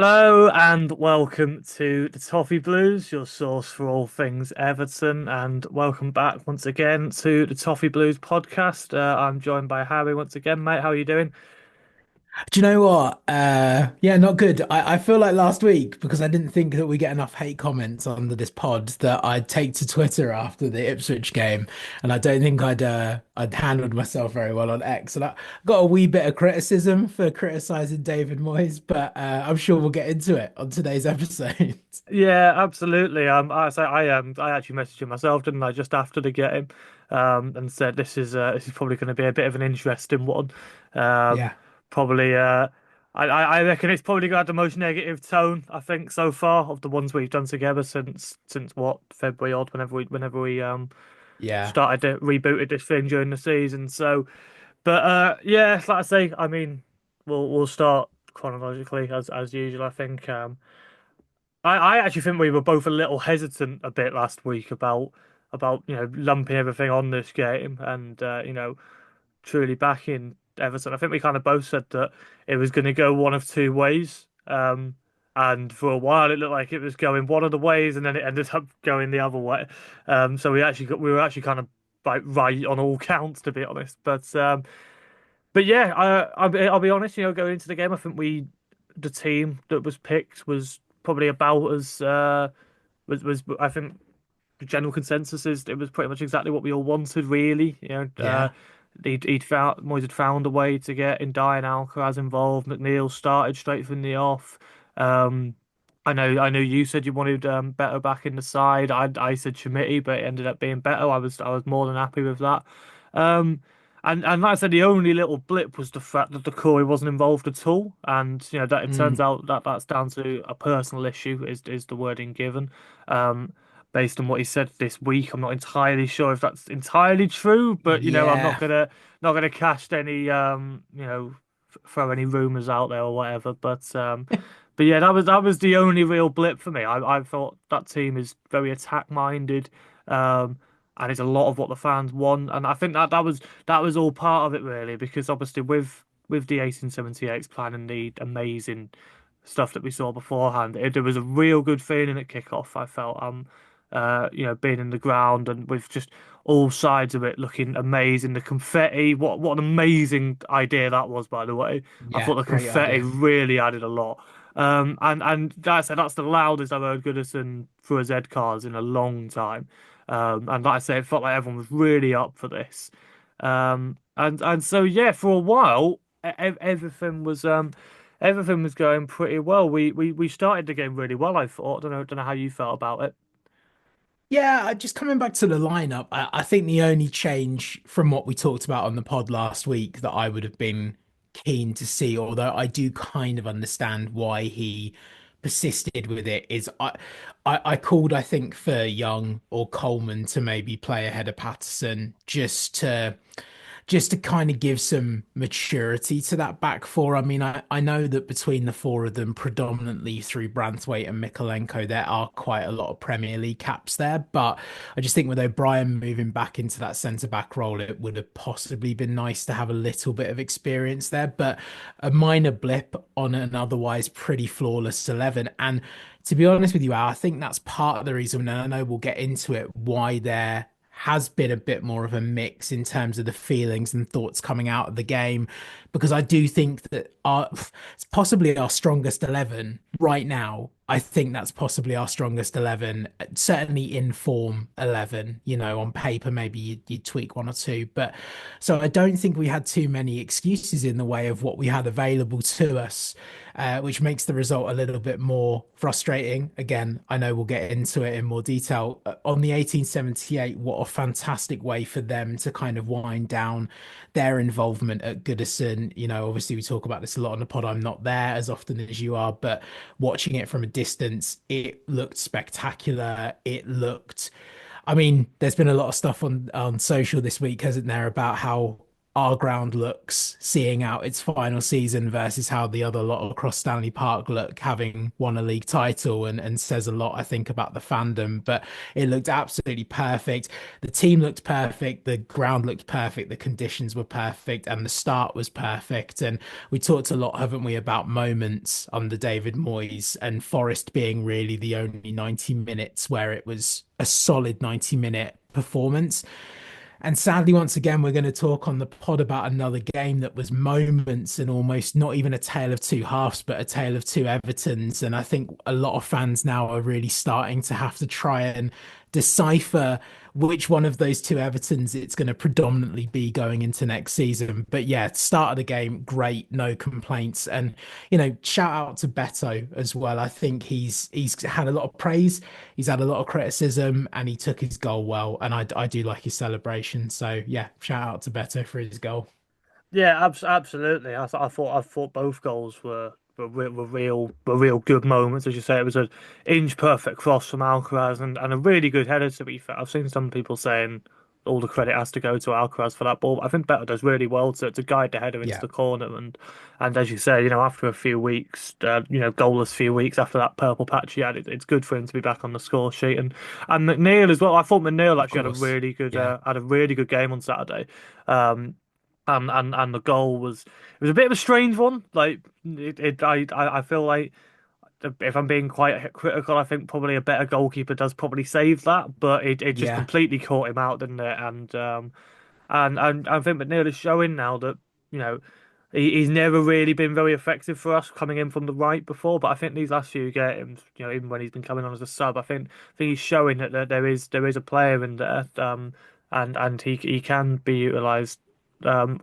Hello and welcome to the Toffee Blues, your source for all things Everton, and welcome back once again to the Toffee Blues podcast. I'm joined by Harry once again, mate. How are you doing? Do you know what? Yeah, not good. I feel like last week because I didn't think that we get enough hate comments under this pod that I'd take to Twitter after the Ipswich game, and I don't think I'd handled myself very well on X, and I got a wee bit of criticism for criticizing David Moyes, but I'm sure we'll get into it on today's episode. Yeah, absolutely. I actually messaged him myself, didn't I, just after the game, and said this is probably going to be a bit of an interesting one. Um, Yeah, probably, I reckon it's probably got the most negative tone I think so far of the ones we've done together since what February odd whenever we yeah, started to rebooted this thing during the season. So, but yeah, like I say, I mean, we'll start chronologically as usual. I think. I actually think we were both a little hesitant a bit last week about lumping everything on this game and truly backing Everton. I think we kind of both said that it was going to go one of two ways. And for a while it looked like it was going one of the ways, and then it ended up going the other way. So we were actually kind of like right on all counts, to be honest. But yeah, I'll be honest. Going into the game, I think the team that was picked was probably about as was I think the general consensus is it was pretty much exactly what we all wanted, really. yeah, He'd found Moyes had found a way to get Ndiaye and Alcaraz involved. McNeil started straight from the off. Um, I know you said you wanted better back in the side. I said Schmidt, but it ended up being better. I was more than happy with that. Um, and like I said, the only little blip was the fact that the Doucoure wasn't involved at all, and that it turns mm, out that that's down to a personal issue, is the wording given. Um, Based on what he said this week, I'm not entirely sure if that's entirely true, but I'm not yeah, gonna cast any throw any rumors out there or whatever. But yeah, that was the only real blip for me. I thought that team is very attack minded. Um, and it's a lot of what the fans want. And I think that was all part of it really, because obviously with the 1878's plan and the amazing stuff that we saw beforehand, there was a real good feeling at kickoff. I felt being in the ground and with just all sides of it looking amazing. The confetti, what an amazing idea that was, by the way. I yeah. thought the Great confetti idea. really added a lot. And that's the loudest I've heard Goodison through a Z cars in a long time. And like I say, it felt like everyone was really up for this. And so yeah, for a while, everything was going pretty well. We started the game really well, I thought. Don't know how you felt about it. Yeah, just coming back to the lineup, I think the only change from what we talked about on the pod last week that I would have been keen to see, although I do kind of understand why he persisted with it, is I called, I think, for Young or Coleman to maybe play ahead of Patterson just to kind of give some maturity to that back four. I mean, I know that between the four of them, predominantly through Branthwaite and Mikolenko, there are quite a lot of Premier League caps there. But I just think with O'Brien moving back into that centre back role, it would have possibly been nice to have a little bit of experience there. But a minor blip on an otherwise pretty flawless 11. And to be honest with you, Al, I think that's part of the reason, and I know we'll get into it, why they're has been a bit more of a mix in terms of the feelings and thoughts coming out of the game, because I do think that it's possibly our strongest 11 right now. I think that's possibly our strongest 11, certainly in form 11. On paper, maybe you'd tweak one or two. But so I don't think we had too many excuses in the way of what we had available to us, which makes the result a little bit more frustrating. Again, I know we'll get into it in more detail. On the 1878, what a fantastic way for them to kind of wind down their involvement at Goodison. Obviously, we talk about this a lot on the pod. I'm not there as often as you are, but watching it from a distance, it looked spectacular. I mean, there's been a lot of stuff on social this week, hasn't there, about how our ground looks seeing out its final season versus how the other lot across Stanley Park look, having won a league title, and says a lot, I think, about the fandom. But it looked absolutely perfect. The team looked perfect, the ground looked perfect, the conditions were perfect, and the start was perfect. And we talked a lot, haven't we, about moments under David Moyes, and Forest being really the only 90 minutes where it was a solid 90-minute performance. And sadly, once again, we're going to talk on the pod about another game that was moments and almost not even a tale of two halves, but a tale of two Evertons. And I think a lot of fans now are really starting to have to try and decipher which one of those two Evertons it's going to predominantly be going into next season. But yeah, start of the game, great, no complaints. And shout out to Beto as well. I think he's had a lot of praise, he's had a lot of criticism, and he took his goal well. And I do like his celebration. So yeah, shout out to Beto for his goal. Yeah, absolutely. I thought both goals were real good moments. As you say, it was an inch perfect cross from Alcaraz and a really good header. To be fair, I've seen some people saying all the credit has to go to Alcaraz for that ball. But I think Better does really well to guide the header into Yeah, the corner and as you say, after a few weeks, goalless few weeks after that purple patch he had, it's good for him to be back on the score sheet and McNeil as well. I thought McNeil of actually course. Yeah, had a really good game on Saturday. Um, and the goal was it was a bit of a strange one. Like I feel like if I'm being quite critical, I think probably a better goalkeeper does probably save that, but it just yeah. completely caught him out, didn't it? And I think McNeil is showing now that you know he's never really been very effective for us coming in from the right before. But I think these last few games, even when he's been coming on as a sub, I think he's showing that there is a player in there, and he can be utilised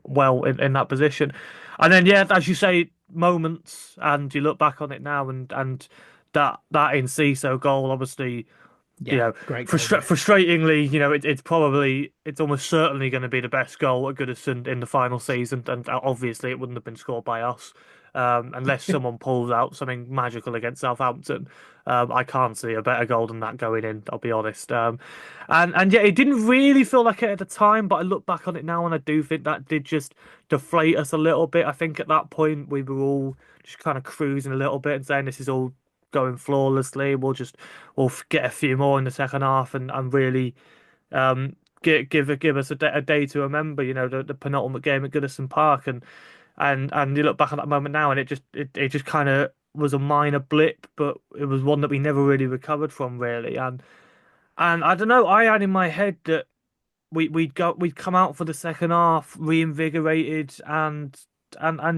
well in that position. And then yeah, as you say, moments, and you look back on it now, and that Enciso goal, obviously you Yeah, know, great goal. frustratingly, it's almost certainly going to be the best goal at Goodison in the final season, and obviously it wouldn't have been scored by us, unless someone pulls out something magical against Southampton. I can't see a better goal than that going in. I'll be honest. And yeah, it didn't really feel like it at the time, but I look back on it now, and I do think that did just deflate us a little bit. I think at that point we were all just kind of cruising a little bit and saying this is all going flawlessly. We'll get a few more in the second half and really give us a day to remember. The penultimate game at Goodison Park and you look back at that moment now and it just kind of was a minor blip, but it was one that we never really recovered from really. And I don't know. I had in my head that we'd come out for the second half reinvigorated and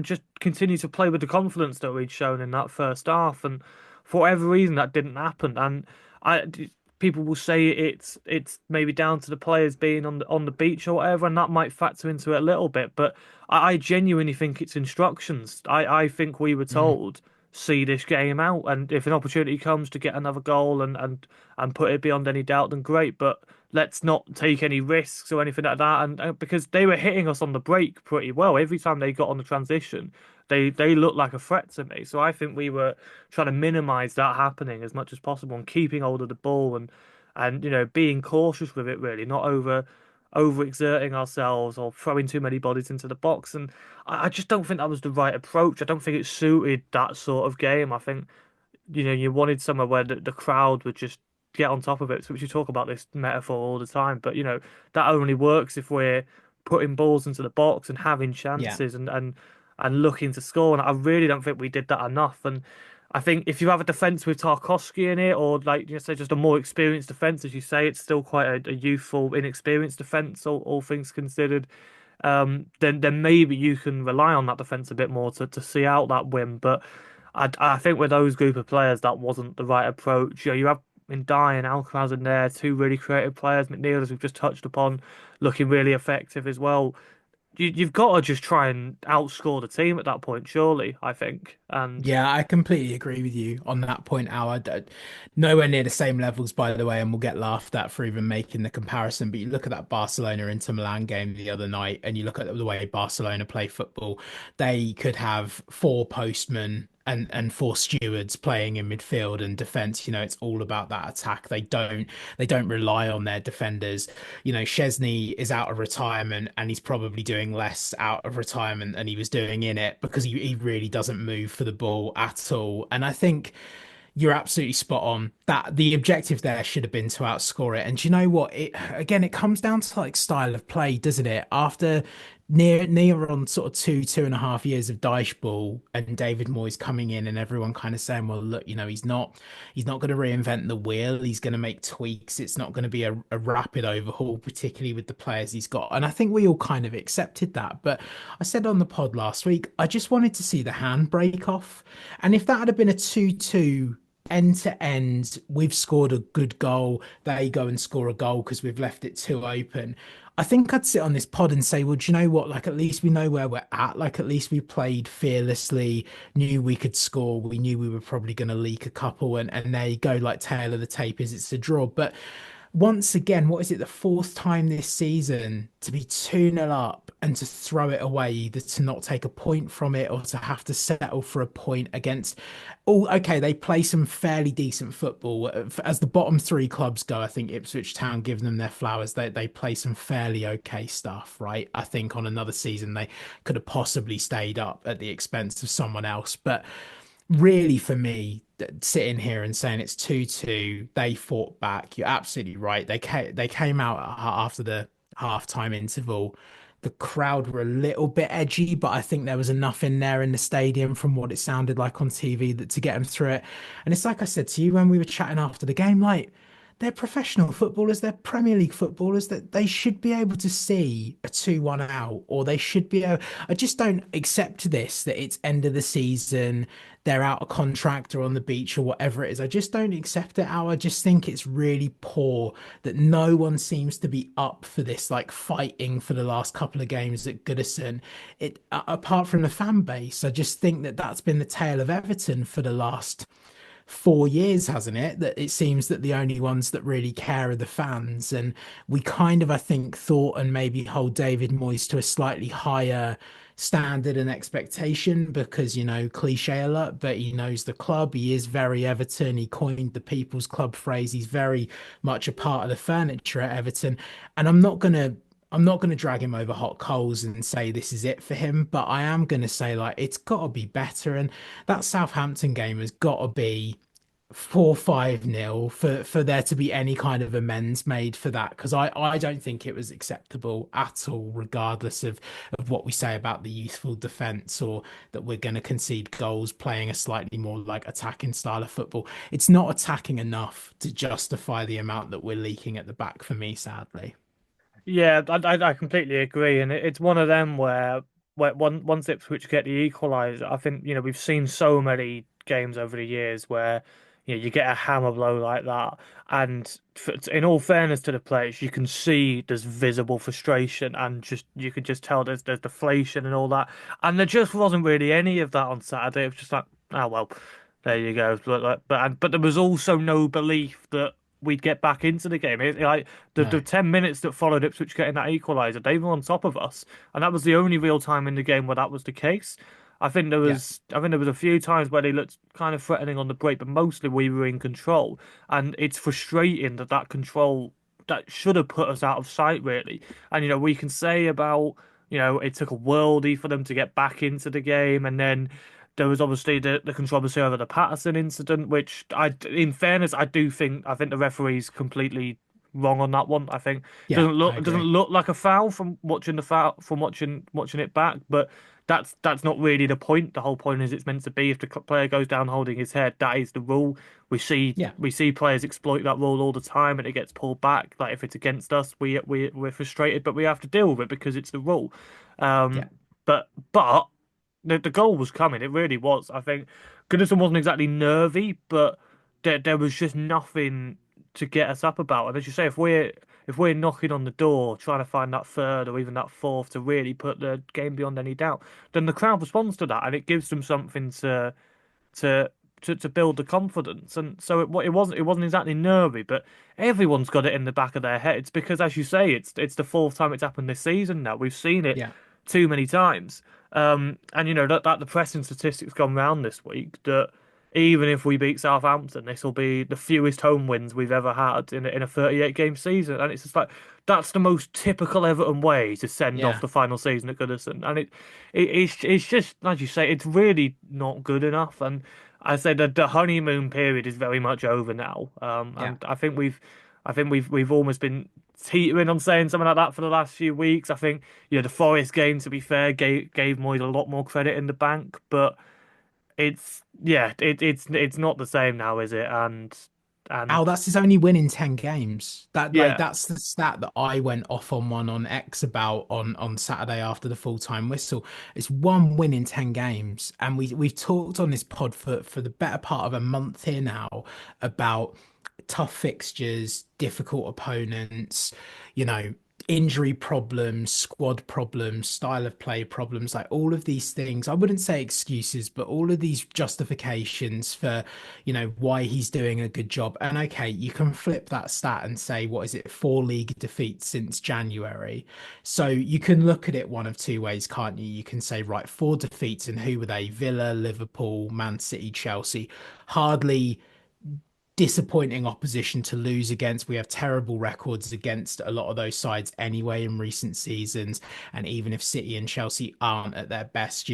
just continue to play with the confidence that we'd shown in that first half. And for whatever reason, that didn't happen. And I people will say it's maybe down to the players being on the beach or whatever, and that might factor into it a little bit. But I genuinely think it's instructions. I think we were Mhm. told see this game out, and if an opportunity comes to get another goal and put it beyond any doubt, then great. But let's not take any risks or anything like that. And because they were hitting us on the break pretty well every time they got on the transition, they looked like a threat to me. So I think we were trying to minimize that happening as much as possible and keeping hold of the ball and being cautious with it really, not overexerting ourselves or throwing too many bodies into the box. And I just don't think that was the right approach. I don't think it suited that sort of game. I think you wanted somewhere where the crowd would just get on top of it. So we should talk about this metaphor all the time, but that only works if we're putting balls into the box and having Yeah. chances and looking to score. And I really don't think we did that enough. And I think if you have a defense with Tarkowski in it, or like you say, just a more experienced defense, as you say, it's still quite a youthful, inexperienced defense, all things considered. Then maybe you can rely on that defense a bit more to see out that win. But I think with those group of players, that wasn't the right approach. You have Ndai and Alcaraz in there, two really creative players. McNeil, as we've just touched upon, looking really effective as well. You've got to just try and outscore the team at that point, surely, I think. And Yeah, I completely agree with you on that point, Al. Nowhere near the same levels, by the way, and we'll get laughed at for even making the comparison. But you look at that Barcelona Inter Milan game the other night, and you look at the way Barcelona play football. They could have four postmen and for stewards playing in midfield and defense, it's all about that attack. They don't rely on their defenders. Chesney is out of retirement and he's probably doing less out of retirement than he was doing in it because he really doesn't move for the ball at all. And I think you're absolutely spot on that the objective there should have been to outscore it. And do you know what? It comes down to like style of play, doesn't it? After near on sort of 2.5 years of Dyche ball and David Moyes coming in and everyone kind of saying, well, look, he's not going to reinvent the wheel. He's going to make tweaks. It's not going to be a rapid overhaul, particularly with the players he's got. And I think we all kind of accepted that. But I said on the pod last week, I just wanted to see the handbrake off. And if that had been a 2-2 end to end, we've scored a good goal. They go and score a goal because we've left it too open. I think I'd sit on this pod and say, well, do you know what? Like, at least we know where we're at. Like, at least we played fearlessly, knew we could score. We knew we were probably going to leak a couple. And there you go, like, tail of the tape is it's a draw. But once again, what is it, the fourth time this season to be 2-0 up and to throw it away, either to not take a point from it or to have to settle for a point against okay, they play some fairly decent football. As the bottom three clubs go, I think Ipswich Town, give them their flowers. They play some fairly okay stuff, right? I think on another season they could have possibly stayed up at the expense of someone else. But really for me, sitting here and saying it's 2-2, they fought back. You're absolutely right. They came out after the half-time interval. The crowd were a little bit edgy, but I think there was enough in there in the stadium from what it sounded like on TV that to get them through it. And it's like I said to you when we were chatting after the game, like they're professional footballers, they're Premier League footballers, that they should be able to see a 2-1 out, or they should be able. I just don't accept this that it's end of the season, they're out of contract or on the beach or whatever it is. I just don't accept it, Al. I just think it's really poor that no one seems to be up for this, like fighting for the last couple of games at Goodison. Apart from the fan base, I just think that that's been the tale of Everton for the last 4 years, hasn't it? That it seems that the only ones that really care are the fans. And we kind of, I think, thought and maybe hold David Moyes to a slightly higher standard and expectation because, cliche alert, but he knows the club. He is very Everton. He coined the People's Club phrase. He's very much a part of the furniture at Everton. And I'm not gonna drag him over hot coals and say this is it for him, but I am gonna say like it's gotta be better. And that Southampton game has gotta be 4-5 nil for there to be any kind of amends made for that. Because I don't think it was acceptable at all, regardless of what we say about the youthful defense or that we're gonna concede goals playing a slightly more like attacking style of football. It's not attacking enough to justify the amount that we're leaking at the back for me, sadly. Yeah, I completely agree, and it's one of them where once Ipswich get the equaliser, I think we've seen so many games over the years where you get a hammer blow like that, and in all fairness to the players, you can see there's visible frustration, and you could just tell there's deflation and all that, and there just wasn't really any of that on Saturday. It was just like, oh well, there you go. But there was also no belief that we'd get back into the game. Like the No. 10 minutes that followed Ipswich getting that equaliser, they were on top of us, and that was the only real time in the game where that was the case. Yeah. I think there was a few times where they looked kind of threatening on the break, but mostly we were in control, and it's frustrating that control that should have put us out of sight really. And we can say about it took a worldie for them to get back into the game, and then there was obviously the controversy over the Patterson incident, which in fairness, I think the referee's completely wrong on that one. I think Yeah, I it doesn't agree. look like a foul from watching the foul from watching it back, but that's not really the point. The whole point is it's meant to be if the player goes down holding his head, that is the rule. Yeah. We see players exploit that rule all the time, and it gets pulled back. Like if it's against us, we're frustrated, but we have to deal with it because it's the rule. Yeah. But the goal was coming. It really was. I think Goodison wasn't exactly nervy, but there was just nothing to get us up about. And as you say, if we're knocking on the door, trying to find that third or even that fourth to really put the game beyond any doubt, then the crowd responds to that, and it gives them something to to build the confidence. And so it wasn't exactly nervy, but everyone's got it in the back of their heads because, as you say, it's the fourth time it's happened this season now. We've seen it Yeah. too many times. And that the pressing statistics gone round this week that even if we beat Southampton, this will be the fewest home wins we've ever had in a 38 game season. And it's just like that's the most typical Everton way to send off Yeah. the final season at Goodison. And it's just as you say, it's really not good enough. And I say that the honeymoon period is very much over now. Yeah. And I think we've almost been teetering on saying something like that for the last few weeks. I think the Forest game, to be fair, gave Moyes a lot more credit in the bank, but it's not the same now, is it? And Al, that's his only win in 10 games. yeah, That's the stat that I went off on one on X about on Saturday after the full-time whistle. It's one win in 10 games. And we've talked on this pod for the better part of a month here now about tough fixtures, difficult opponents, you know, injury problems, squad problems, style of play problems, like all of these things. I wouldn't say excuses, but all of these justifications for, why he's doing a good job. And okay, you can flip that stat and say, what is it, 4 league defeats since January? So you can look at it one of two ways, can't you? You can say, right, 4 defeats, and who were they? Villa, Liverpool, Man City, Chelsea. Hardly disappointing opposition to lose against. We have terrible records against a lot of those sides anyway in recent seasons. And even if City and Chelsea aren't at their best,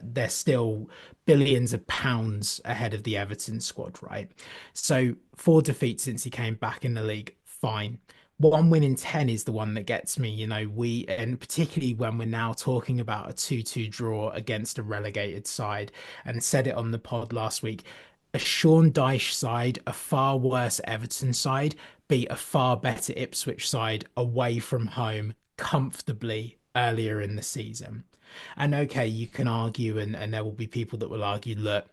they're still billions of pounds ahead of the Everton squad, right? So 4 defeats since he came back in the league, fine. One win in 10 is the one that gets me. And particularly when we're now talking about a 2-2 draw against a relegated side, and said it on the pod last week, a Sean Dyche side, a far worse Everton side, beat a far better Ipswich side away from home comfortably earlier in the season. And okay, you can argue, and there will be people that will argue, look,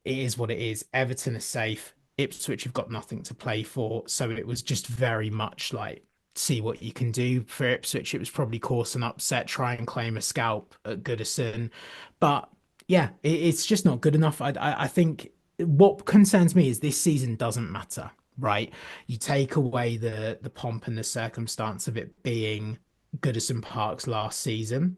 it is what it is. Everton are safe. Ipswich have got nothing to play for. So it was just very much like, see what you can do. For Ipswich, it was probably cause an upset, try and claim a scalp at Goodison. But yeah, it's just not good enough. I think what concerns me is this season doesn't matter, right? You take away the pomp and the circumstance of it being Goodison Park's last season.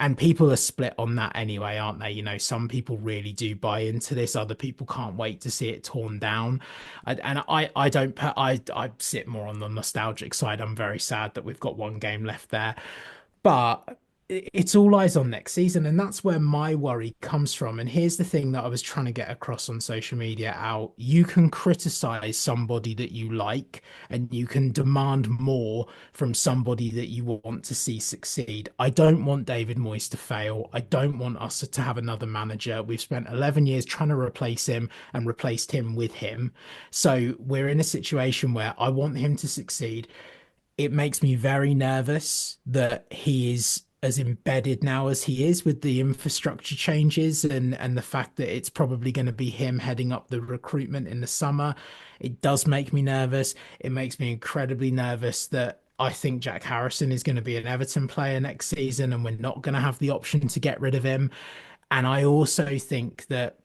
And people are split on that anyway, aren't they? Some people really do buy into this. Other people can't wait to see it torn down. And I don't, I sit more on the nostalgic side. I'm very sad that we've got one game left there. But it's all eyes on next season, and that's where my worry comes from. And here's the thing that I was trying to get across on social media, Al. You can criticize somebody that you like, and you can demand more from somebody that you want to see succeed. I don't want David Moyes to fail. I don't want us to have another manager. We've spent 11 years trying to replace him and replaced him with him. So we're in a situation where I want him to succeed. It makes me very nervous that he is as embedded now as he is with the infrastructure changes and the fact that it's probably going to be him heading up the recruitment in the summer. It does make me nervous. It makes me incredibly nervous that I think Jack Harrison is going to be an Everton player next season and we're not going to have the option to get rid of him. And I also think that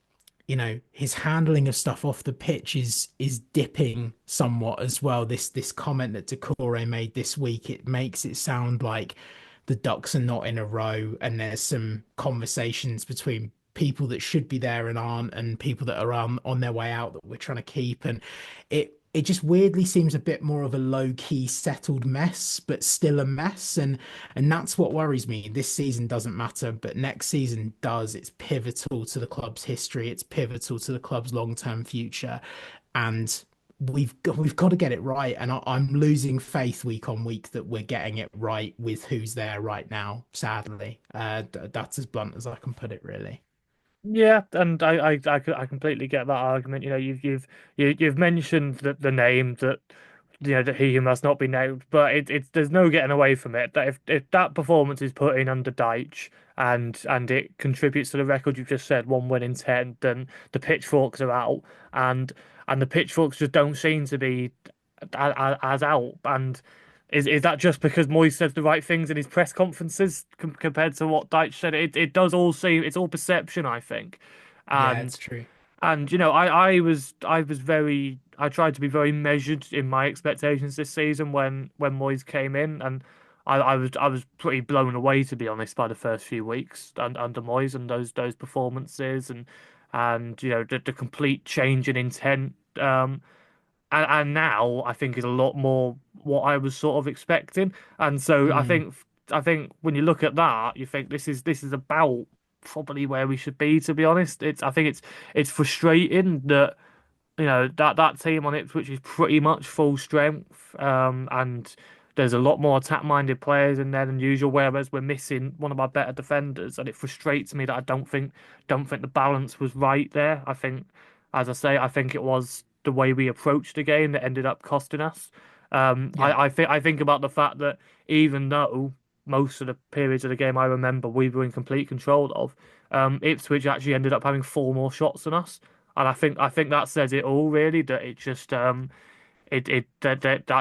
his handling of stuff off the pitch is dipping somewhat as well. This comment that Doucoure made this week, it makes it sound like the ducks are not in a row, and there's some conversations between people that should be there and aren't, and people that are on their way out that we're trying to keep. And it just weirdly seems a bit more of a low-key settled mess, but still a mess. And that's what worries me. This season doesn't matter, but next season does. It's pivotal to the club's history. It's pivotal to the club's long-term future. And we've got to get it right. And I'm losing faith week on week that we're getting it right with who's there right now, sadly. That's as blunt as I can put it, really. yeah, and I completely get that argument. You've mentioned the name that that he who must not be named, but it's there's no getting away from it. That if that performance is put in under Deitch and it contributes to the record you've just said, 1 win in 10, then the pitchforks are out, and and the pitchforks just don't seem to be as out. And is that just because Moyes says the right things in his press conferences compared to what Deitch said? It does all seem it's all perception, I think, Yeah, it's and. true. And I was very I tried to be very measured in my expectations this season when Moyes came in, and I was pretty blown away, to be honest, by the first few weeks under Moyes and those performances and the complete change in intent. And now I think is a lot more what I was sort of expecting. And so Mm, I think when you look at that, you think this is about probably where we should be, to be honest. I think it's frustrating that that team on Ipswich is pretty much full strength, and there's a lot more attack-minded players in there than usual. Whereas we're missing one of our better defenders, and it frustrates me that I don't think the balance was right there. I think, as I say, I think it was the way we approached the game that ended up costing us. yeah. I think about the fact that even though most of the periods of the game I remember we were in complete control of, Ipswich actually ended up having four more shots than us. And I think that says it all really, that it just that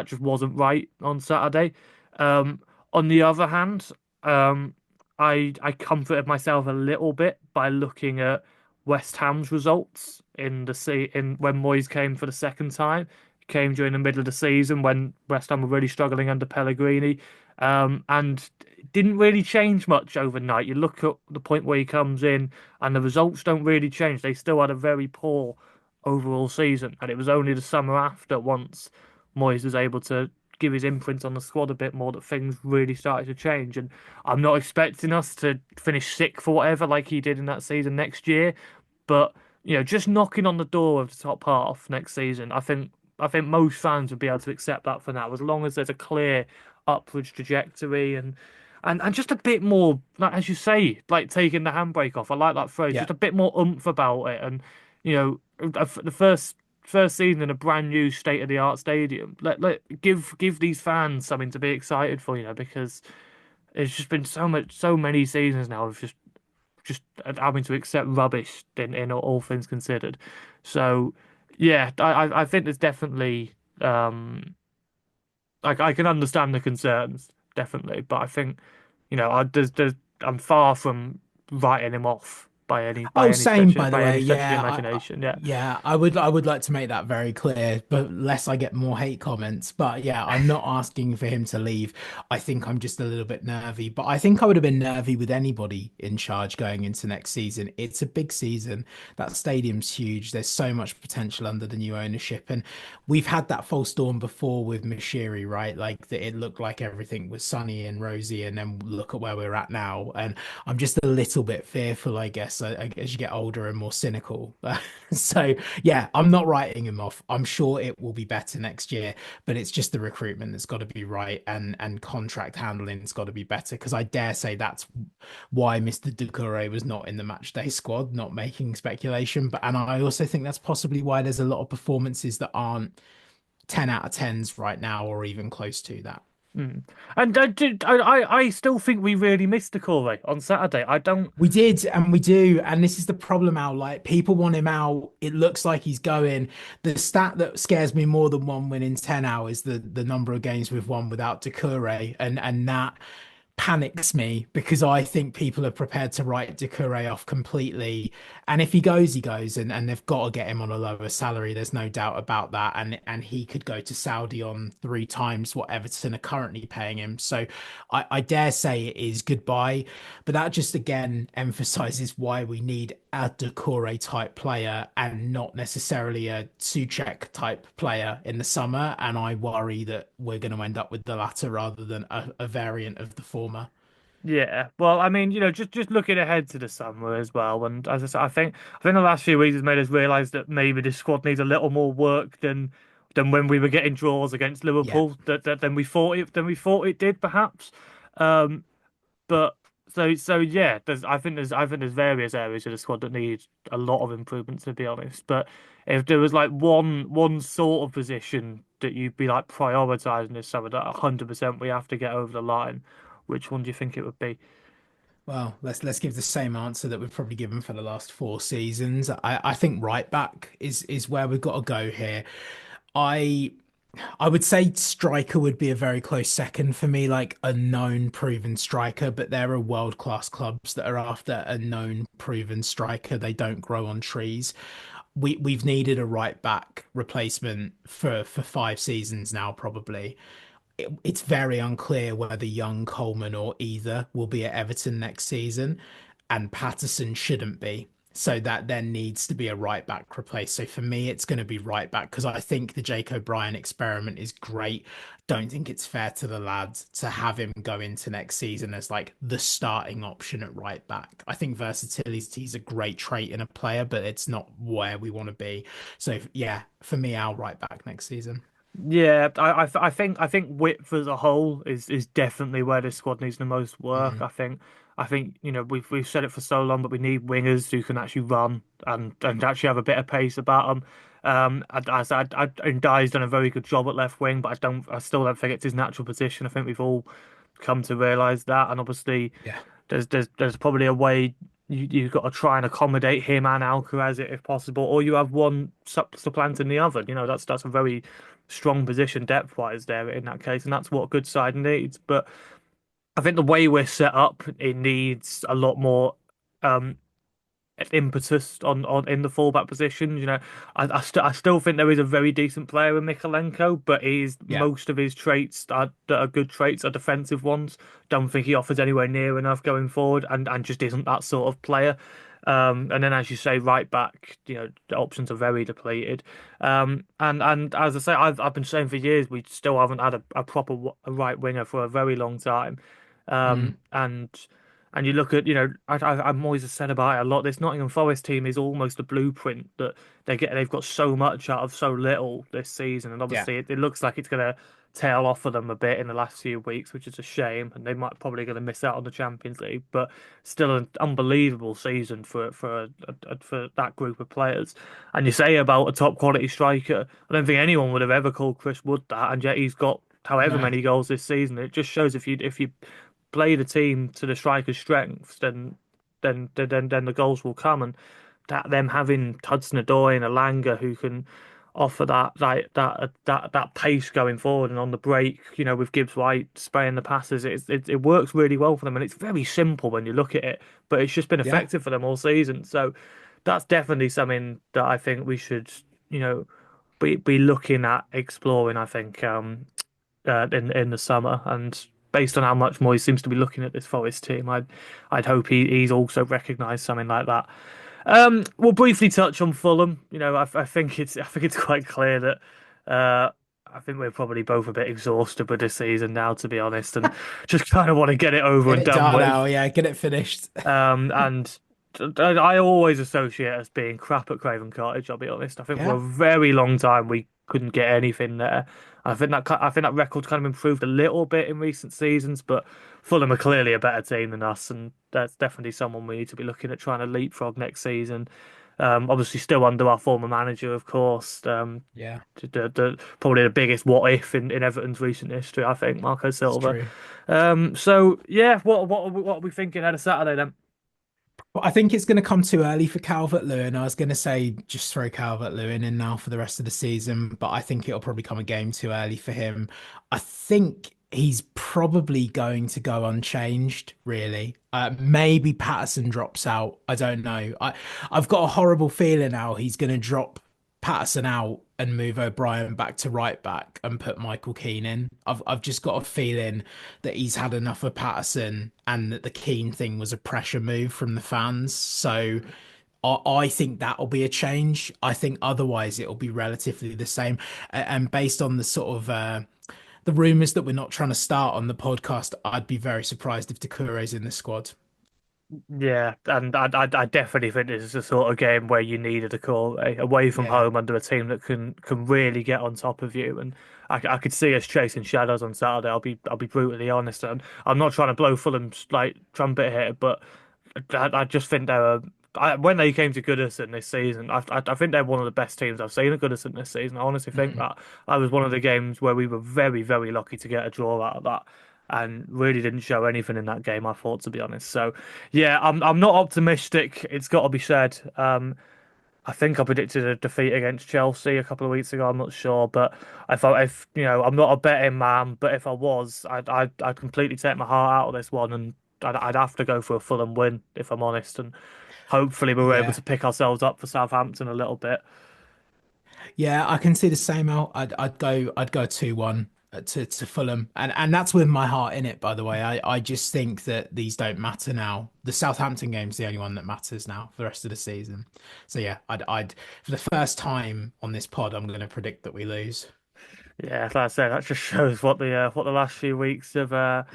just wasn't right on Saturday. On the other hand, um, I comforted myself a little bit by looking at West Ham's results in when Moyes came for the second time. He came during the middle of the season when West Ham were really struggling under Pellegrini, and it didn't really change much overnight. You look at the point where he comes in, and the results don't really change. They still had a very poor overall season, and it was only the summer after, once Moyes was able to give his imprint on the squad a bit more, that things really started to change. And I'm not expecting us to finish sixth or whatever like he did in that season next year, but just knocking on the door of the top half next season, I think most fans would be able to accept that for now, as long as there's a clear upwards trajectory and just a bit more, like as you say, like taking the handbrake off. I like that phrase. Yeah. Just a bit more oomph about it, and the first season in a brand new state of the art stadium. Give these fans something to be excited for, because it's just been so many seasons now of just having to accept rubbish in all things considered. So yeah, I think there's definitely I can understand the concerns, definitely, but I think I'm far from writing him off by any by Oh, any same, stretch by the by any way. stretch of the Yeah, imagination. Yeah. yeah, I would like to make that very clear, but lest I get more hate comments. But yeah, I'm not asking for him to leave. I think I'm just a little bit nervy, but I think I would have been nervy with anybody in charge going into next season. It's a big season. That stadium's huge. There's so much potential under the new ownership, and we've had that false dawn before with Mashiri, right? Like that, it looked like everything was sunny and rosy, and then look at where we're at now. And I'm just a little bit fearful, I guess, as you get older and more cynical. So yeah, I'm not writing him off. I'm sure it will be better next year, but it's just the recruitment that's got to be right, and contract handling's got to be better. Because I dare say that's why Mr. Doucoure was not in the match day squad, not making speculation. But and I also think that's possibly why there's a lot of performances that aren't 10 out of 10s right now, or even close to that. Mm. And I still think we really missed the call on Saturday. I don't. We did, and we do, and this is the problem, Al. Like people want him out. It looks like he's going. The stat that scares me more than one win in 10 hours, the number of games we've won without Doucoure, and that panics me because I think people are prepared to write Doucoure off completely. And if he goes, he goes, and they've got to get him on a lower salary. There's no doubt about that. And he could go to Saudi on three times what Everton are currently paying him. So I dare say it is goodbye. But that just again emphasizes why we need a Doucoure type player and not necessarily a Suchek type player in the summer. And I worry that we're going to end up with the latter rather than a variant of the former. Yeah, well, I mean, just looking ahead to the summer as well, and as I said, I think the last few weeks has made us realise that maybe this squad needs a little more work than when we were getting draws against Yeah. Liverpool, that than we thought it did, perhaps. Um, But so yeah, I think there's various areas of the squad that need a lot of improvement, to be honest. But if there was like one sort of position that you'd be like prioritizing this summer, that 100% we have to get over the line, which one do you think it would be? Well, let's give the same answer that we've probably given for the last four seasons. I think right back is where we've got to go here. I I would say striker would be a very close second for me, like a known proven striker, but there are world-class clubs that are after a known proven striker. They don't grow on trees. We've needed a right back replacement for 5 seasons now, probably. it's very unclear whether Young, Coleman, or either will be at Everton next season, and Patterson shouldn't be. So that then needs to be a right back replace. So for me, it's going to be right back because I think the Jake O'Brien experiment is great. Don't think it's fair to the lads to have him go into next season as like the starting option at right back. I think versatility is a great trait in a player, but it's not where we want to be. So yeah, for me, I'll right back next season. Yeah, I think width as a whole is definitely where this squad needs the most work. Mm, I think we've said it for so long, but we need wingers who can actually run and actually have a bit of pace about them. And Dye's done a very good job at left wing, but I still don't think it's his natural position. I think we've all come to realise that, and obviously yeah, there's probably a way you've got to try and accommodate him and Alcaraz if possible, or you have one supplanting the other. That's a very strong position depth wise there in that case, and that's what a good side needs. But I think the way we're set up, it needs a lot more um impetus on in the fullback position. I still think there is a very decent player in Mikalenko, but yeah, most of his traits that are good traits are defensive ones. Don't think he offers anywhere near enough going forward, and just isn't that sort of player. And then, as you say, right back, the options are very depleted. And as I say, I've been saying for years we still haven't had a proper right winger for a very long time. mm, And you look at, I'm always said about it a lot. This Nottingham Forest team is almost a blueprint that they've got so much out of so little this season, and yeah, obviously it looks like it's going to tail off for them a bit in the last few weeks, which is a shame, and they might probably going to miss out on the Champions League. But still, an unbelievable season for that group of players. And you say about a top quality striker, I don't think anyone would have ever called Chris Wood that, and yet he's got however no, many goals this season. It just shows if you play the team to the striker's strengths, then the goals will come. And that them having Hudson-Odoi and Alanga who can offer that pace going forward and on the break, with Gibbs White spraying the passes, it works really well for them, and it's very simple when you look at it, but it's just been yeah, effective for them all season. So that's definitely something that I think we should, you know, be looking at exploring. I think in the summer, and based on how much Moyes seems to be looking at this Forest team, I'd hope he's also recognised something like that. We'll briefly touch on Fulham. I think it's quite clear that I think we're probably both a bit exhausted with this season now, to be honest, and just kind of want to get it over get and it done done with. now. Yeah, get it finished. And I always associate us being crap at Craven Cottage, I'll be honest. I think for Yeah, a very long time we couldn't get anything there. I think that record's kind of improved a little bit in recent seasons, but Fulham are clearly a better team than us, and that's definitely someone we need to be looking at trying to leapfrog next season. Obviously, still under our former manager, of course. yeah, Probably the biggest what if in Everton's recent history, I think, Marco it's Silva. true. So yeah, what are we thinking ahead of Saturday then? Well, I think it's going to come too early for Calvert-Lewin. I was going to say just throw Calvert-Lewin in now for the rest of the season, but I think it'll probably come a game too early for him. I think he's probably going to go unchanged, really. Maybe Patterson drops out. I don't know. I've got a horrible feeling now he's going to drop Patterson out and move O'Brien back to right back and put Michael Keane in. I've just got a feeling that he's had enough of Patterson and that the Keane thing was a pressure move from the fans. So I think that'll be a change. I think otherwise it'll be relatively the same. And based on the sort of the rumors that we're not trying to start on the podcast, I'd be very surprised if Doucoure's in the squad. Yeah, and I definitely think this is the sort of game where you needed a call away from Yeah, home under a team that can really get on top of you. And I could see us chasing shadows on Saturday. I'll be brutally honest. And I'm not trying to blow Fulham's like trumpet here, but I just think when they came to Goodison this season, I think they're one of the best teams I've seen at Goodison this season. I honestly think mm, that was one of the games where we were very, very lucky to get a draw out of that, and really didn't show anything in that game, I thought, to be honest. So, yeah, I'm not optimistic. It's got to be said. I think I predicted a defeat against Chelsea a couple of weeks ago. I'm not sure, but if I'm not a betting man, but if I was, I'd completely take my heart out of this one, and I'd have to go for a Fulham win if I'm honest, and hopefully we were able yeah. to pick ourselves up for Southampton a little bit. Yeah, I can see the same out. I'd go 2-1. to Fulham, and that's with my heart in it. By the way, I just think that these don't matter now. The Southampton game's the only one that matters now for the rest of the season. So yeah, I'd for the first time on this pod, I'm going to predict that we lose. Yeah, like I said, that just shows what the last few weeks They've have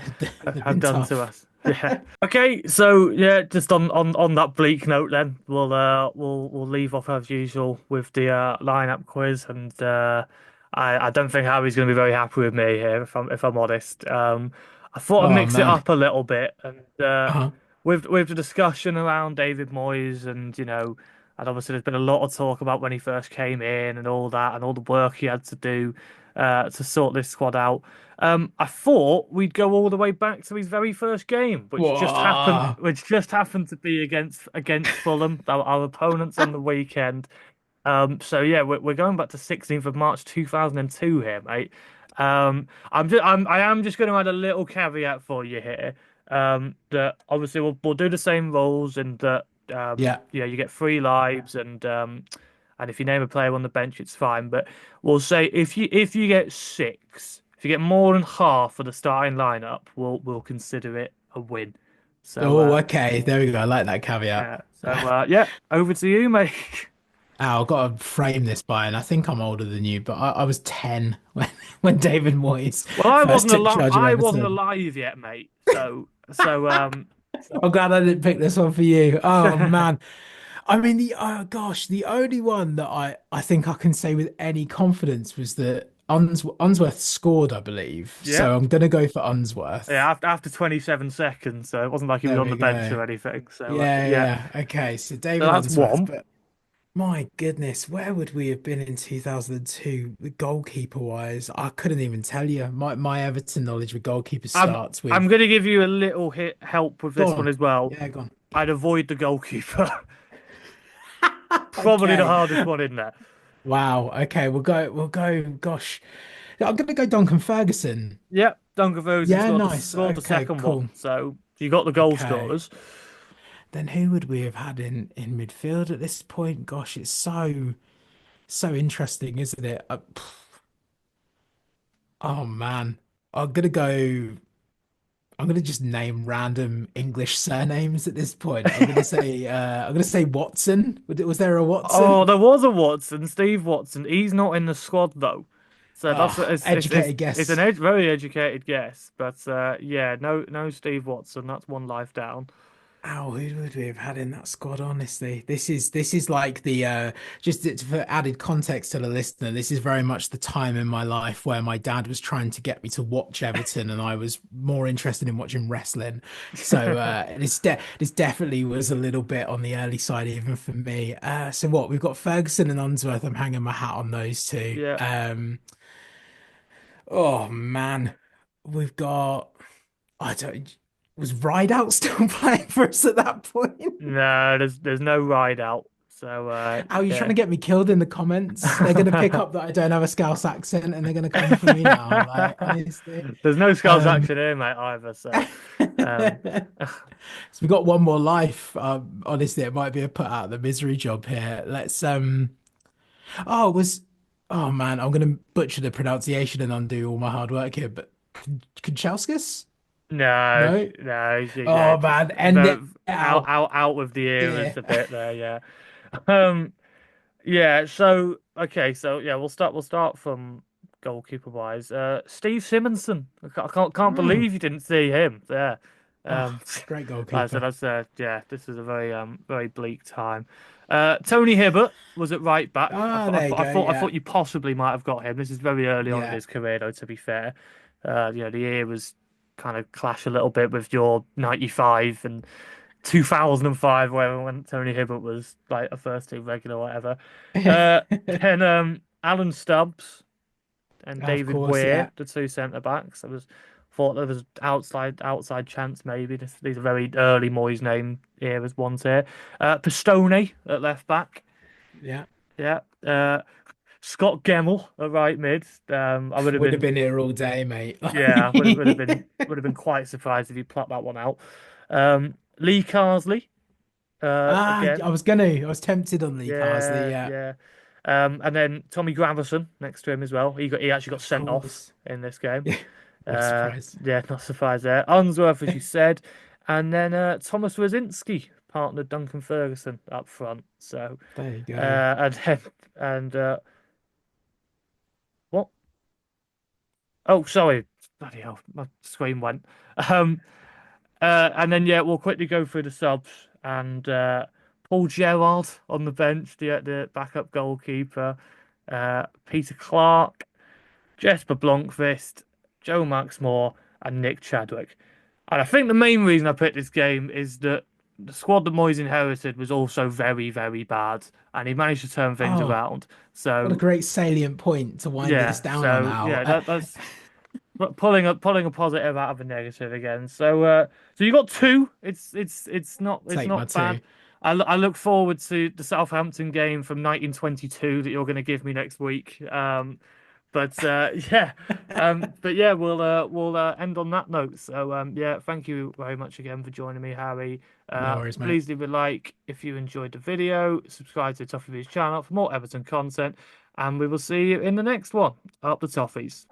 been done to tough. us. Yeah. Okay, so yeah, just on that bleak note, then we'll leave off as usual with the lineup quiz, and I don't think Harry's going to be very happy with me here if I'm honest. I thought I'd Oh mix it man. up a little bit, and Uh-huh. with the discussion around David Moyes, and and obviously there's been a lot of talk about when he first came in and all that, and all the work he had to do to sort this squad out. I thought we'd go all the way back to his very first game, Whoa. which just happened to be against Fulham, our opponents on the weekend. So yeah, we're going back to 16th of March 2002 here, mate. I am just going to add a little caveat for you here. That obviously we'll do the same rules, and that Yeah. yeah, you get 3 lives, and if you name a player on the bench, it's fine. But we'll say if you get 6, if you get more than half of the starting lineup, we'll consider it a win. So Oh, okay. There we go. I like that caveat. yeah, yeah, over to you, mate. I've got to frame this by, and I think I'm older than you, but I was 10 when David Moyes Well, first took charge of I wasn't Everton. alive yet, mate. So I'm glad I didn't pick this one for you. Oh man. I mean the oh gosh, the only one that I think I can say with any confidence was that Unsworth scored, I believe. yeah, So I'm gonna go for Unsworth. yeah. After 27 seconds, so it wasn't like he was There on the we bench go. or anything. So Yeah, yeah, yeah. Okay, so so David that's Unsworth, one. but my goodness, where would we have been in 2002, goalkeeper wise? I couldn't even tell you. My Everton knowledge with goalkeepers I'm starts I'm with gonna give you a little hit help with go this one on. as well. Yeah, go on. I'd avoid the goalkeeper. Probably the Okay. hardest one in there. Wow. Okay, we'll go, gosh. I'm gonna go Duncan Ferguson. Yep, Duncan Ferguson Yeah, nice. scored the Okay, second one. cool. So you got the goal Okay. scorers. Then who would we have had in midfield at this point? Gosh, it's so interesting, isn't it? Oh man. I'm gonna go. I'm gonna just name random English surnames at this point. I'm gonna say Watson. Was there a Oh, Watson? there was a Watson, Steve Watson. He's not in the squad though, so Oh, educated it's an guess. very educated guess. But yeah, no Steve Watson. That's one life down. Ow, who would we have had in that squad? Honestly, this is like the for added context to the listener. This is very much the time in my life where my dad was trying to get me to watch Everton, and I was more interested in watching wrestling. So this definitely was a little bit on the early side, even for me. So what we've got Ferguson and Unsworth. I'm hanging my hat on those two. Yeah. Oh man, we've got. I don't. Was Rideout still playing for us at that point? No, there's no ride out. So How are you trying yeah. to get me killed in the comments? They're going to pick up that I don't have a Scouse accent and they're going to come for me now. Like, honestly. There's no Skulls Um, action here, mate, either. So um so we've got one more life. Honestly, it might be a put out of the misery job here. Oh, it was, oh man, I'm going to butcher the pronunciation and undo all my hard work here, but Kanchelskis? no, No? no, yeah, Oh just man, end it out. out with the ears Yeah. a bit there, yeah. Um yeah, so okay, so yeah, we'll start from goalkeeper wise. Steve Simonson. Can't Mm. believe you didn't see him there. Um Oh, great like I said, goalkeeper. that's yeah, this is a very bleak time. Tony Hibbert was at right back. Ah, there you go. I Yeah. thought you possibly might have got him. This is very early on in Yeah. his career, though, to be fair. The year was kind of clash a little bit with your 95 and 2005, where when Tony Hibbert was like a first team regular or whatever. Uh, then Alan Stubbs and Of David course, Weir, yeah. the two centre backs. Thought there was outside chance maybe. These are very early Moyes name eras ones here. Pistone at left back. Yeah. Yeah. Scott Gemmell at right mid. I would have Would have been been here all day, mate. yeah, would have been quite surprised if he plucked that one out. Lee Carsley I again. was tempted on Lee Carsley, Yeah, yeah. yeah. And then Tommy Gravison next to him as well. He actually got Of sent off course. in this game. Yeah. What a surprise. Yeah, not surprised there. Unsworth, as you said, and then Thomas Wazinski partnered Duncan Ferguson up front. So There you go. and then and what? Oh, sorry, bloody hell, my screen went. Um, and then yeah, we'll quickly go through the subs and Paul Gerrard on the bench, the backup goalkeeper, Peter Clark, Jesper Blomqvist, Joe Maxmore, and Nick Chadwick. And I think the main reason I picked this game is that the squad that Moyes inherited was also very, very bad, and he managed to turn things Oh, around. what a So great salient point to wind this yeah, down on, so Al. yeah, that's but pulling a positive out of a negative again. So so you got two. It's Take my not bad. two. I look forward to the Southampton game from 1922 that you're going to give me next week. But yeah, but yeah, we'll end on that note. So yeah, thank you very much again for joining me, Harry. No worries, mate. Please leave a like if you enjoyed the video. Subscribe to Toffee's channel for more Everton content, and we will see you in the next one. Up the Toffees.